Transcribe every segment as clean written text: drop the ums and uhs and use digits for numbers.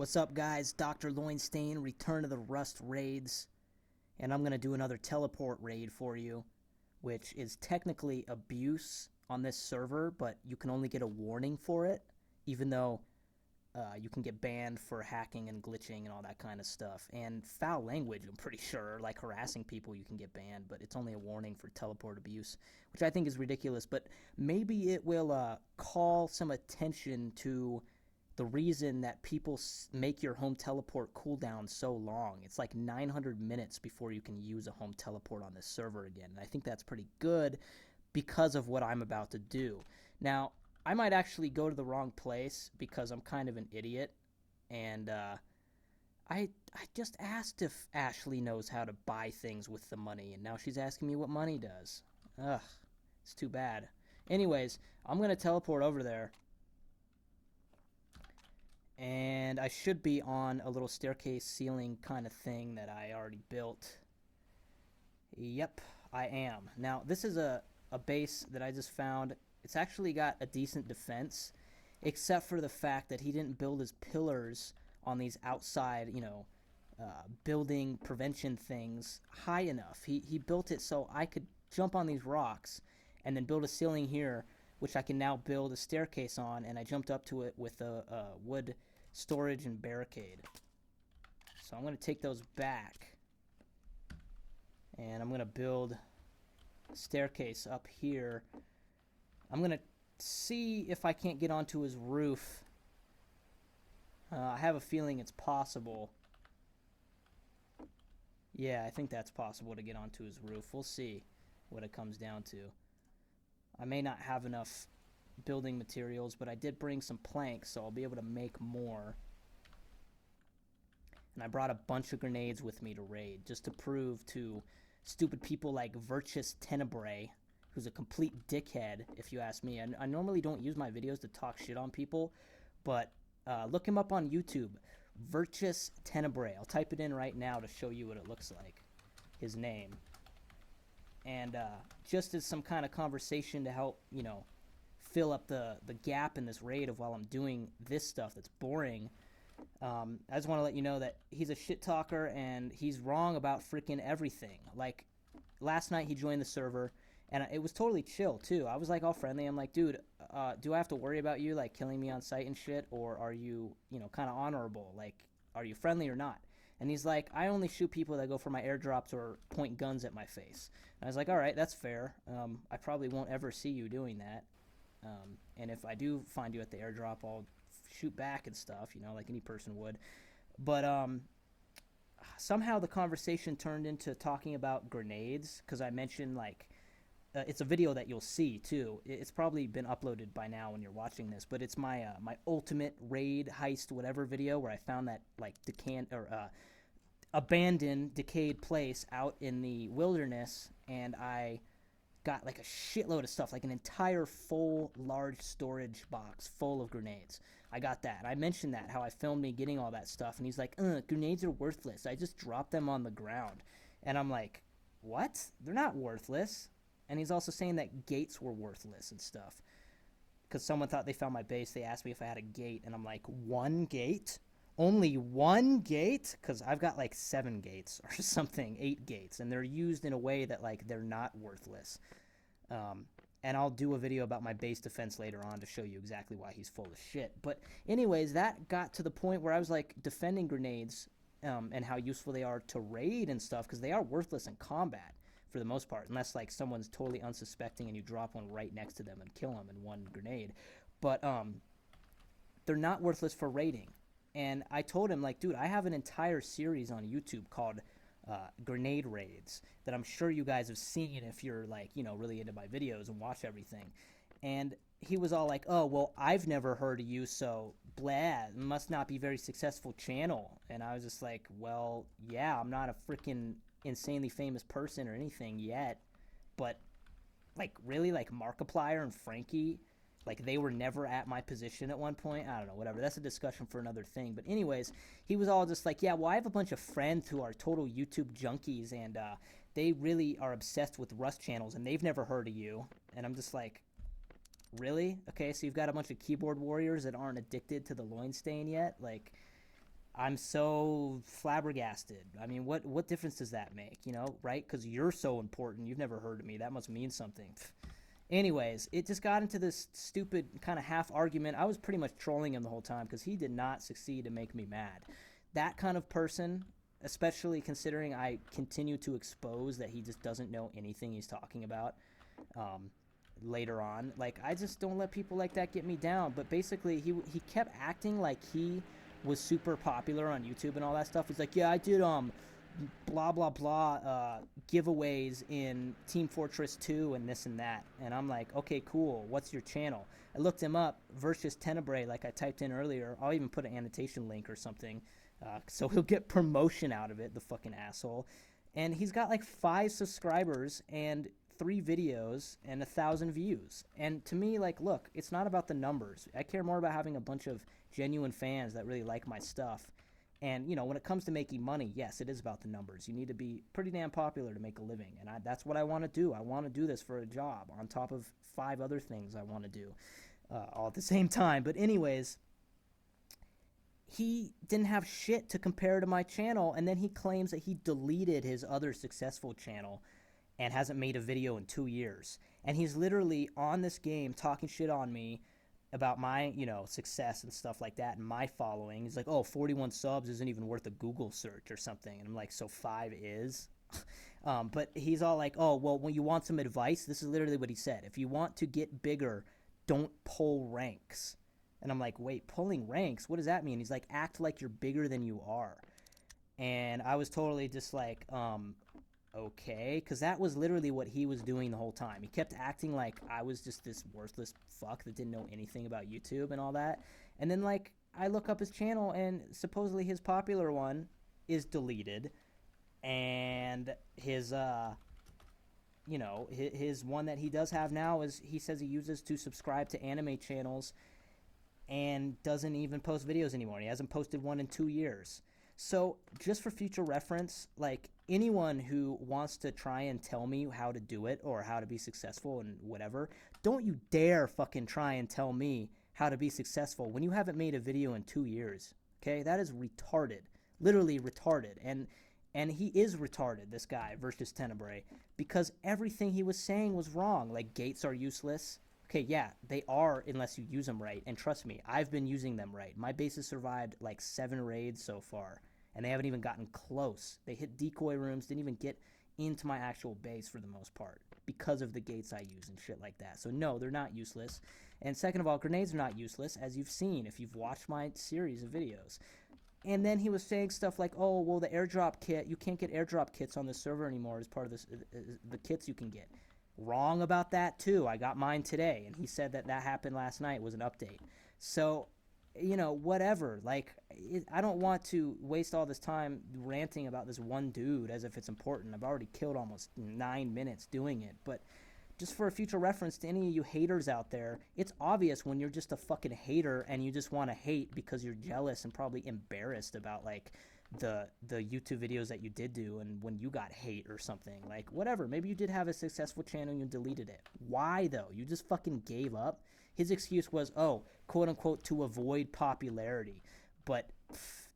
What's up, guys? DrLoinstain, return to the Rust raids, and I'm going to do another teleport raid for you, which is technically abuse on this server, but you can only get a warning for it, even though you can get banned for hacking and glitching and all that kind of stuff. And foul language, I'm pretty sure, like harassing people, you can get banned, but it's only a warning for teleport abuse, which I think is ridiculous. But maybe it will call some attention to the reason that people make your home teleport cooldown so long. It's like 900 minutes before you can use a home teleport on this server again. And I think that's pretty good because of what I'm about to do. Now, I might actually go to the wrong place because I'm kind of an idiot. And I just asked if Ashley knows how to buy things with the money. And now she's asking me what money does. Ugh, it's too bad. Anyways, I'm going to teleport over there. And I should be on a little staircase ceiling kind of thing that I already built. Yep, I am. Now, this is a base that I just found. It's actually got a decent defense, except for the fact that he didn't build his pillars on these outside, building prevention things high enough. He built it so I could jump on these rocks and then build a ceiling here, which I can now build a staircase on, and I jumped up to it with a wood storage and barricade. So I'm going to take those back, and I'm going to build a staircase up here. I'm going to see if I can't get onto his roof. I have a feeling it's possible. Yeah, I think that's possible to get onto his roof. We'll see what it comes down to. I may not have enough building materials, but I did bring some planks, so I'll be able to make more. And I brought a bunch of grenades with me to raid, just to prove to stupid people like Virtuous Tenebrae, who's a complete dickhead, if you ask me. I normally don't use my videos to talk shit on people, but look him up on YouTube, Virtuous Tenebrae. I'll type it in right now to show you what it looks like, his name. And just as some kind of conversation to help, fill up the gap in this raid of while I'm doing this stuff that's boring, I just want to let you know that he's a shit talker and he's wrong about freaking everything. Like, last night he joined the server, and it was totally chill, too. I was, like, all friendly. I'm like, dude, do I have to worry about you, like, killing me on sight and shit, or are you, kind of honorable? Like, are you friendly or not? And he's like, I only shoot people that go for my airdrops or point guns at my face. And I was like, all right, that's fair. I probably won't ever see you doing that. And if I do find you at the airdrop, I'll shoot back and stuff, like any person would. But somehow the conversation turned into talking about grenades, because I mentioned, like, it's a video that you'll see, too. It's probably been uploaded by now when you're watching this, but it's my my ultimate raid heist whatever video where I found that, like, abandoned, decayed place out in the wilderness, and I got like a shitload of stuff, like an entire full large storage box full of grenades. I got that. I mentioned that, how I filmed me getting all that stuff, and he's like, grenades are worthless. I just dropped them on the ground. And I'm like, what? They're not worthless. And he's also saying that gates were worthless and stuff. Because someone thought they found my base. They asked me if I had a gate, and I'm like, one gate? Only one gate? Because I've got like 7 gates or something, 8 gates, and they're used in a way that, like, they're not worthless. And I'll do a video about my base defense later on to show you exactly why he's full of shit. But anyways, that got to the point where I was like defending grenades and how useful they are to raid and stuff, because they are worthless in combat for the most part, unless like someone's totally unsuspecting and you drop one right next to them and kill them in one grenade. But they're not worthless for raiding. And I told him, like, dude, I have an entire series on YouTube called grenade raids that I'm sure you guys have seen if you're, like, really into my videos and watch everything. And he was all like, oh, well, I've never heard of you, so blah, must not be very successful channel. And I was just like, well, yeah, I'm not a freaking insanely famous person or anything yet, but, like, really, like, Markiplier and Frankie, like, they were never at my position at one point. I don't know, whatever. That's a discussion for another thing. But anyways, he was all just like, yeah, well, I have a bunch of friends who are total YouTube junkies, and they really are obsessed with Rust channels, and they've never heard of you. And I'm just like, really? Okay, so you've got a bunch of keyboard warriors that aren't addicted to the LOINstain yet? Like, I'm so flabbergasted. I mean, what difference does that make, you know, right? Because you're so important. You've never heard of me. That must mean something. Anyways, it just got into this stupid kind of half argument. I was pretty much trolling him the whole time because he did not succeed to make me mad. That kind of person, especially considering I continue to expose that he just doesn't know anything he's talking about, um, later on. Like, I just don't let people like that get me down. But basically, he kept acting like he was super popular on YouTube and all that stuff. He's like, yeah, I did blah blah blah giveaways in Team Fortress 2 and this and that. And I'm like, okay, cool. What's your channel? I looked him up versus Tenebrae, like I typed in earlier. I'll even put an annotation link or something, so he'll get promotion out of it. The fucking asshole. And he's got like 5 subscribers and 3 videos and 1,000 views. And to me, like, look, it's not about the numbers. I care more about having a bunch of genuine fans that really like my stuff. And, you know, when it comes to making money, yes, it is about the numbers. You need to be pretty damn popular to make a living. And that's what I want to do. I want to do this for a job on top of 5 other things I want to do all at the same time. But anyways, he didn't have shit to compare to my channel. And then he claims that he deleted his other successful channel and hasn't made a video in 2 years. And he's literally on this game talking shit on me about my, you know, success and stuff like that and my following. He's like, oh, 41 subs isn't even worth a Google search or something. And I'm like, so 5 is? But he's all like, oh, well, when you want some advice, this is literally what he said. If you want to get bigger, don't pull ranks. And I'm like, wait, pulling ranks? What does that mean? He's like, act like you're bigger than you are. And I was totally just like, okay, because that was literally what he was doing the whole time. He kept acting like I was just this worthless fuck that didn't know anything about YouTube and all that. And then, like, I look up his channel and supposedly his popular one is deleted, and his you know, his one that he does have now is, he says he uses to subscribe to anime channels and doesn't even post videos anymore. He hasn't posted one in 2 years. So just for future reference, like, anyone who wants to try and tell me how to do it or how to be successful and whatever, don't you dare fucking try and tell me how to be successful when you haven't made a video in 2 years. Okay? That is retarded. Literally retarded. And he is retarded, this guy, versus Tenebrae, because everything he was saying was wrong. Like, gates are useless. Okay, yeah, they are unless you use them right. And trust me, I've been using them right. My base has survived like 7 raids so far, and they haven't even gotten close. They hit decoy rooms, didn't even get into my actual base for the most part because of the gates I use and shit like that. So no, they're not useless. And second of all, grenades are not useless, as you've seen if you've watched my series of videos. And then he was saying stuff like, oh, well, the airdrop kit, you can't get airdrop kits on this server anymore as part of this, the kits you can get. Wrong about that, too. I got mine today, and he said that that happened last night, was an update. So, you know, whatever. Like, I don't want to waste all this time ranting about this one dude as if it's important. I've already killed almost 9 minutes doing it. But just for a future reference to any of you haters out there, it's obvious when you're just a fucking hater and you just want to hate because you're jealous and probably embarrassed about, like, the YouTube videos that you did do and when you got hate or something. Like, whatever. Maybe you did have a successful channel and you deleted it. Why, though? You just fucking gave up? His excuse was, oh, quote-unquote, to avoid popularity. But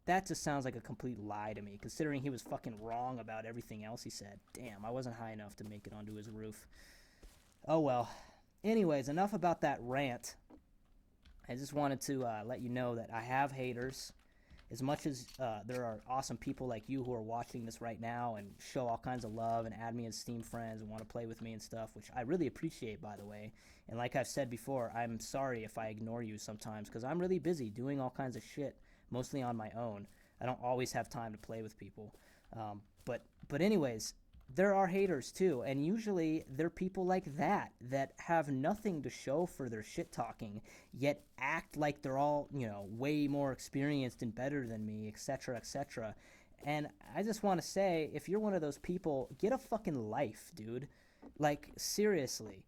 that just sounds like a complete lie to me, considering he was fucking wrong about everything else he said. Damn, I wasn't high enough to make it onto his roof. Oh, well. Anyways, enough about that rant. I just wanted to let you know that I have haters. As much as there are awesome people like you who are watching this right now and show all kinds of love and add me as Steam friends and want to play with me and stuff, which I really appreciate, by the way. And like I've said before, I'm sorry if I ignore you sometimes because I'm really busy doing all kinds of shit, mostly on my own. I don't always have time to play with people. But anyways, there are haters too, and usually they're people like that have nothing to show for their shit talking, yet act like they're all, you know, way more experienced and better than me, etc., etc. And I just want to say, if you're one of those people, get a fucking life, dude. Like, seriously,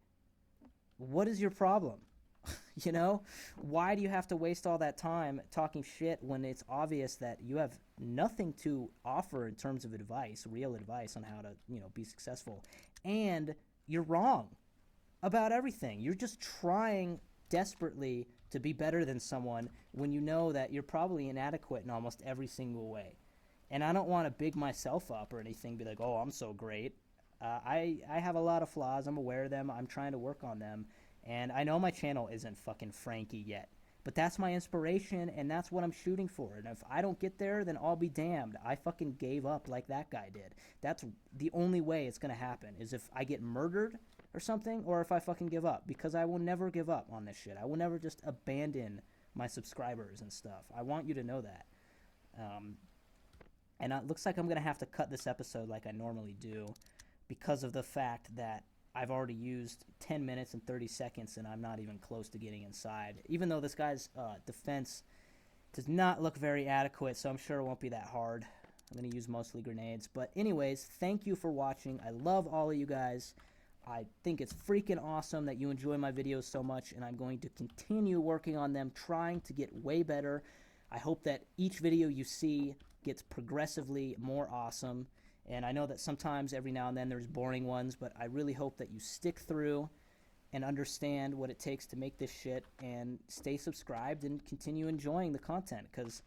what is your problem? You know, why do you have to waste all that time talking shit when it's obvious that you have nothing to offer in terms of advice, real advice on how to, you know, be successful? And you're wrong about everything. You're just trying desperately to be better than someone when you know that you're probably inadequate in almost every single way. And I don't want to big myself up or anything, be like, oh, I'm so great. I have a lot of flaws. I'm aware of them. I'm trying to work on them. And I know my channel isn't fucking Frankie yet. But that's my inspiration, and that's what I'm shooting for. And if I don't get there, then I'll be damned. I fucking gave up like that guy did. That's the only way it's going to happen, is if I get murdered or something, or if I fucking give up. Because I will never give up on this shit. I will never just abandon my subscribers and stuff. I want you to know that. And it looks like I'm going to have to cut this episode like I normally do because of the fact that I've already used 10 minutes and 30 seconds and I'm not even close to getting inside. Even though this guy's defense does not look very adequate, so I'm sure it won't be that hard. I'm going to use mostly grenades. But anyways, thank you for watching. I love all of you guys. I think it's freaking awesome that you enjoy my videos so much, and I'm going to continue working on them, trying to get way better. I hope that each video you see gets progressively more awesome. And I know that sometimes, every now and then, there's boring ones, but I really hope that you stick through and understand what it takes to make this shit and stay subscribed and continue enjoying the content, because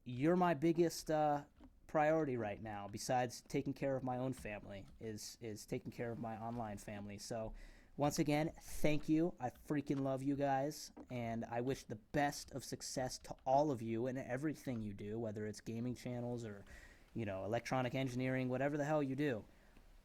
you're my biggest priority right now, besides taking care of my own family, is taking care of my online family. So once again, thank you. I freaking love you guys, and I wish the best of success to all of you in everything you do, whether it's gaming channels or, you know, electronic engineering, whatever the hell you do.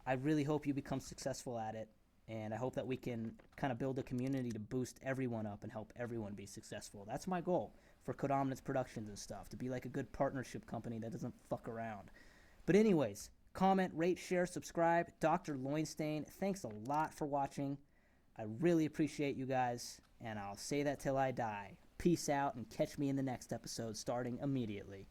I really hope you become successful at it, and I hope that we can kind of build a community to boost everyone up and help everyone be successful. That's my goal for codominanceproductions and stuff, to be like a good partnership company that doesn't fuck around. But anyways, comment, rate, share, subscribe. DrLoinstain, thanks a lot for watching. I really appreciate you guys, and I'll say that till I die. Peace out, and catch me in the next episode starting immediately.